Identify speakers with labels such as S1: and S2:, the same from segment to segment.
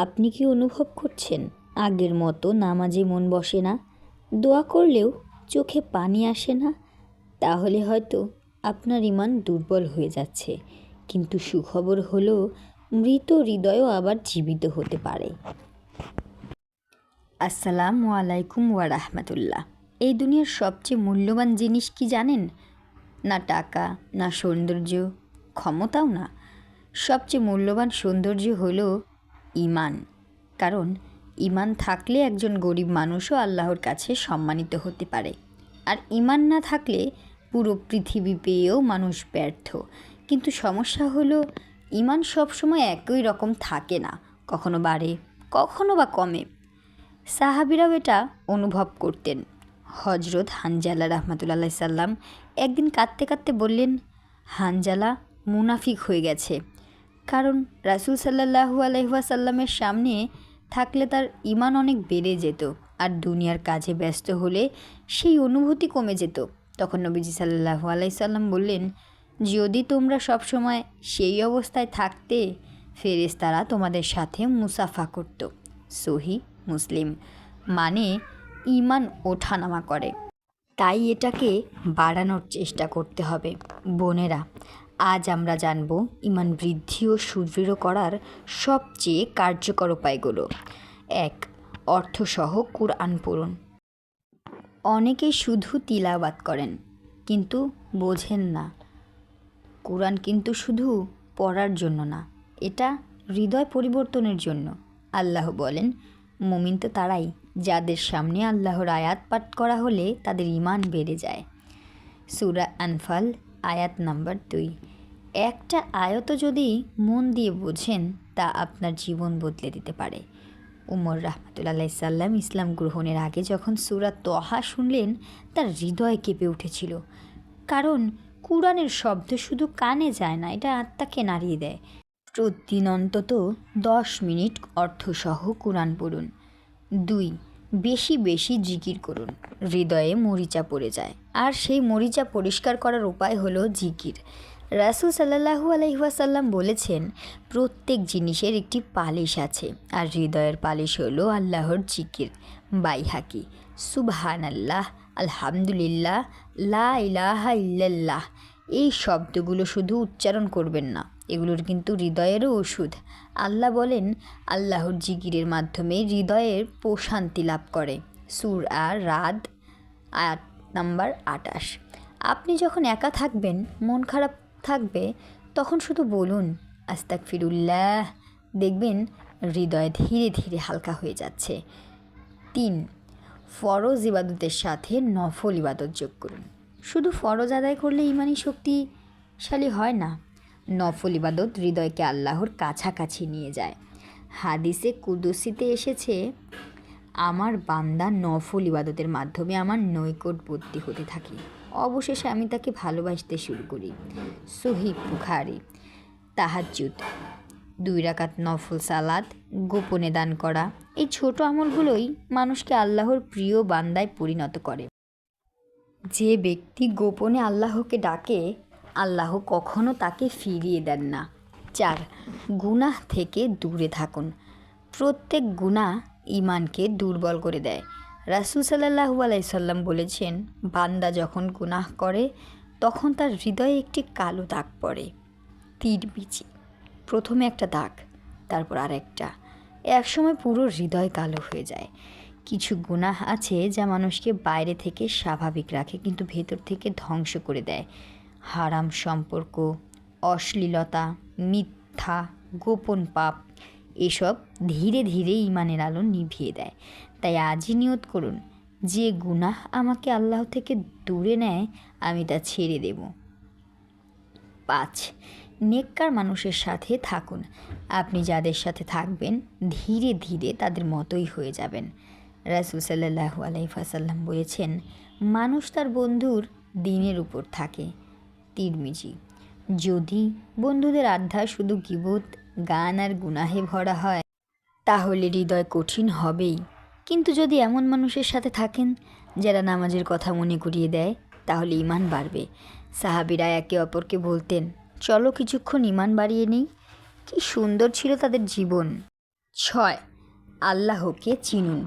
S1: আপনি কি অনুভব করছেন আগের মতো নামাজে মন বসে না, দোয়া করলেও চোখে পানি আসে না? তাহলে হয়তো আপনার ঈমান দুর্বল হয়ে যাচ্ছে। কিন্তু সুখবর হলো, মৃত হৃদয়ও আবার জীবিত হতে পারে। আসসালামু আলাইকুম ওয়া রাহমাতুল্লাহ। এই দুনিয়ার সবচেয়ে মূল্যবান জিনিস কি জানেন? না টাকা, না সৌন্দর্য, ক্ষমতাও না। সবচেয়ে মূল্যবান সৌন্দর্য হলো ঈমান। কারণ ঈমান থাকলে একজন গরিব মানুষও আল্লাহর কাছে সম্মানিত হতে পারে। আর ঈমান না থাকলে পুরো পৃথিবী পেয়েও মানুষ ব্যর্থ। কিন্তু সমস্যা হলো, ঈমান সবসময় একই রকম থাকে না, কখনো বাড়ে, কখনো বা কমে। সাহাবীরাও এটা অনুভব করতেন। হজরত হানজালা রাহমাতুল্লাহ সাল্লাম একদিন কাঁদতে কাঁদতে বললেন, হানজালা মুনাফিক হয়ে গেছে। কারণ রাসূল সাল্লাল্লাহু আলাইহি ওয়াসাল্লামের সামনে থাকলে তার ঈমান অনেক বেড়ে যেত, আর দুনিয়ার কাজে ব্যস্ত হলে সেই অনুভূতি কমে যেত। তখন নবীজি সাল্লাল্লাহু আলাইহি সাল্লাম বললেন, যদি তোমরা সবসময় সেই অবস্থায় থাকতে, ফেরেশতারা তোমাদের সাথে মুসাফা করত। সহিহ মুসলিম। মানে ঈমান ওঠানামা করে, তাই এটাকে বাড়ানোর চেষ্টা করতে হবে। বোনেরা, আজ আমরা জানব ঈমান বৃদ্ধি ও সুদৃঢ় করার সবচেয়ে কার্যকর উপায়গুলো। 1. অর্থসহ কুরআন পড়ুন। অনেকেই শুধু তিলাওয়াত করেন কিন্তু বোঝেন না, কুরআন কিন্তু শুধু পড়ার জন্য না, এটা হৃদয় পরিবর্তনের জন্য। আল্লাহ বলেন, মুমিন তো তারাই যাদের সামনে আল্লাহর আয়াত পাঠ করা হলে তাদের ঈমান বেড়ে যায়। সূরা আনফাল আয়াত নাম্বার 2। একটা আয়াত যদি মন দিয়ে বোঝেন, তা আপনার জীবন বদলে দিতে পারে। উমর রাহমাতুল্লাহ সাল্লাম ইসলাম গ্রহণের আগে যখন সূরা তহা শুনলেন, তার হৃদয় কেঁপে উঠেছিল। কারণ কুরআনের শব্দ শুধু কানে যায় না, এটা আত্মাকে নাড়িয়ে দেয়। প্রতিদিন অন্তত 10 মিনিট অর্থসহ কুরআন পড়ুন। 2. বেশি বেশি জিকির করুন। হৃদয়ে মরিচা পড়ে যায়, আর সেই মরিচা পরিষ্কার করার উপায় হলো জিকির। রাসূল সাল্লাল্লাহু আলাইহি ওয়াসাল্লাম বলেছেন, প্রত্যেক জিনিসের একটি পালিশ আছে, আর হৃদয়ের পালিশ হলো আল্লাহর জিকির। বাইহাকি। সুবহানাল্লাহ, আলহামদুলিল্লাহ, লা ইলাহা ইল্লাল্লাহ। এই শব্দগুলো শুধু উচ্চারণ করবেন না, এগুলোর কিন্তু হৃদয়েরও ওষুধ। আল্লাহ বলেন, আল্লাহর জিকিরের মাধ্যমে হৃদয়ের প্রশান্তি লাভ করে। সূরা রাদ আয়াত নাম্বার 28। আপনি যখন একা থাকবেন, মন খারাপ থাকবে, তখন শুধু বলুন আস্তাগফিরুল্লাহ, দেখবেন হৃদয় ধীরে ধীরে হালকা হয়ে যাচ্ছে। 3. ফরজ ইবাদতের সাথে নফল ইবাদত যোগ করুন। শুধু ফরজ আদায় করলে ঈমানি শক্তিশালী হয় না, নফল ইবাদত হৃদয়কে আল্লাহর কাছাকাছি নিয়ে যায়। হাদিসে কুদসিতে এসেছে, আমার বান্দা নফল ইবাদতের মাধ্যমে আমার নৈকটবর্তী হতে থাকে, অবশেষে আমি তাকে ভালোবাসতে শুরু করি। সহিহ বুখারী। তাহাজ্জুদ, 2 রাকাত নফল সালাত গোপনে দান করা, এই ছোট আমলগুলোই মানুষকে আল্লাহর প্রিয় বান্দায় পরিণত করে। যে ব্যক্তি গোপনে আল্লাহকে ডাকে, আল্লাহ কখনো তাকে ফিরিয়ে দেন না। 4. গুনাহ থেকে দূরে থাকুন। প্রত্যেক গুনাহ ঈমানকে দুর্বল করে দেয়। রাসূল সাল্লাল্লাহু আলাইহি সাল্লাম বলেছেন, বান্দা যখন গুনাহ করে তখন তার হৃদয়ে একটি কালো দাগ পড়ে, তীর বিচি। প্রথমে একটা দাগ, তারপর আরেকটা, একসময় পুরো হৃদয় কালো হয়ে যায়। কিছু গুনাহ আছে যা মানুষকে বাইরে থেকে স্বাভাবিক রাখে কিন্তু ভেতর থেকে ধ্বংস করে দেয়। হারাম সম্পর্ক, অশ্লীলতা, মিথ্যা, গোপন পাপ, এসব ধীরে ধীরে ঈমানের আলো নিভিয়ে দেয়। তাই আজই নিয়ত করুন, যে গুনাহ আমাকে আল্লাহ থেকে দূরে নেয় আমি তা ছেড়ে দেব। 5. নেককার মানুষের সাথে থাকুন। আপনি যাদের সাথে থাকবেন, ধীরে ধীরে তাদের মতোই হয়ে যাবেন। রাসূল সাল্লাল্লাহু আলাইহি ওয়াসাল্লাম বলেছেন, মানুষ তার বন্ধুর দিনের উপর থাকে। তিরমিজি। যদি বন্ধুদের আড্ডা শুধু গীবত, গান আর গুনাহে ভরা হয়, তাহলে হৃদয় কঠিন হবেই। কিন্তু যদি এমন মানুষের সাথে থাকেন যারা নামাজের কথা মনে করিয়ে দেয়, তাহলে ঈমান বাড়বে। সাহাবীরা একে অপরকে বলতেন, চলো কিছুক্ষণ ঈমান বাড়িয়ে নিই। কি সুন্দর ছিল তাদের জীবন। ছয়, আল্লাহকে চিনুন,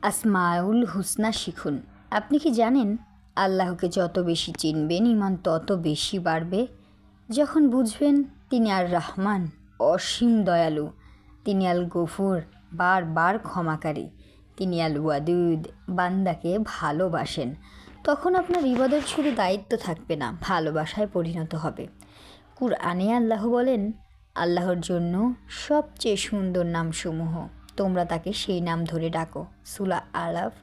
S1: আসমাউল হুসনা শিখুন। আপনি কি জানেন আল্লাহকে যত বেশি চিনবেন ঈমান তত বেশি বাড়বে? যখন বুঝবেন তিনি আর রহমান, অসীম দয়ালু, তিনি আল গফুর, বারবার ক্ষমাকারী, তিনি আল ওয়াদুদ, বান্দাকে ভালোবাসেন, তখন আপনার ইবাদত শুধু দায়িত্ব থাকবে না, ভালোবাসায় পরিণত হবে। কুরআনে আল্লাহ বলেন, আল্লাহর জন্য সবচেয়ে সুন্দর নামসমূহ, তোমরা তাকে সেই নাম ধরে ডাকো। সূরা আরাফ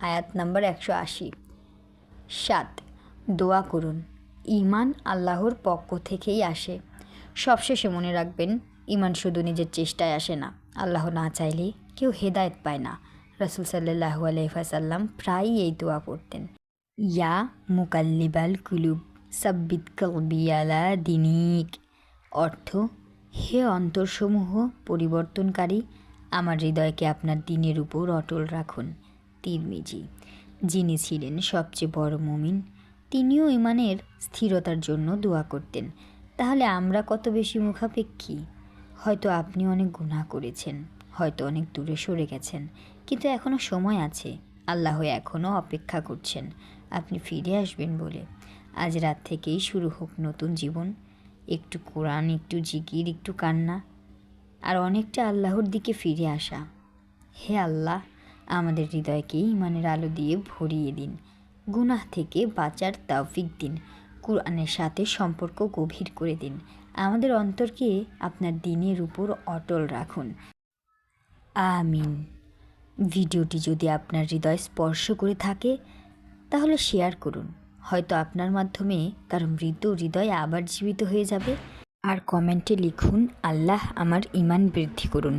S1: আয়াত নাম্বার 180। 7, দোয়া করুন। ঈমান আল্লাহর পক্ষ থেকেই আসে। সবশেষে মনে রাখবেন, ঈমান শুধু নিজের চেষ্টায় আসে না, আল্লাহ না চাইলে কেউ হেদায়েত পায় না। রাসূল সাল্লাল্লাহু আলাইহি ওয়াসাল্লাম প্রায়ই এই দোয়া পড়তেন, ইয়া মুকাল্লিবাল কুলুব সাব্বিত কলবি আলা দিনিক। অর্থ, হে অন্তরসমূহ পরিবর্তনকারী, আমার হৃদয়কে আপনার দিনের উপর অটল রাখুন। তিরমিজি। যিনি ছিলেন সবচেয়ে বড় মুমিন, তিনিও ঈমানের স্থিরতার জন্য দোয়া করতেন। তাহলে আমরা কত বেশি মুখাপেক্ষী? হয়তো আপনি অনেক গুনাহ করেছেন, হয়তো অনেক দূরে সরে গেছেন, কিন্তু এখনও সময় আছে। আল্লাহ এখনও অপেক্ষা করছেন আপনি ফিরে আসবেন বলে। আজ রাত থেকেই শুরু হোক নতুন জীবন। একটু কোরআন, একটু জিকির, একটু কান্না, আর অনেকটা আল্লাহর দিকে ফিরে আসা। হে আল্লাহ, আমাদের হৃদয়কে ঈমানের আলো দিয়ে ভরিয়ে দিন, গুনাহ থেকে বাঁচার তৌফিক দিন, কুরআনের সাথে সম্পর্ক গভীর করে দিন, আমাদের অন্তরকে আপনার দ্বীনের উপর অটল রাখুন। আমিন। ভিডিওটি যদি আপনার হৃদয় স্পর্শ করে থাকে তাহলে শেয়ার করুন, হয়তো আপনার মাধ্যমে কারো মৃত হৃদয় আবার জীবিত হয়ে যাবে। আর কমেন্টে লিখুন, আল্লাহ আমার ঈমান বৃদ্ধি করুন।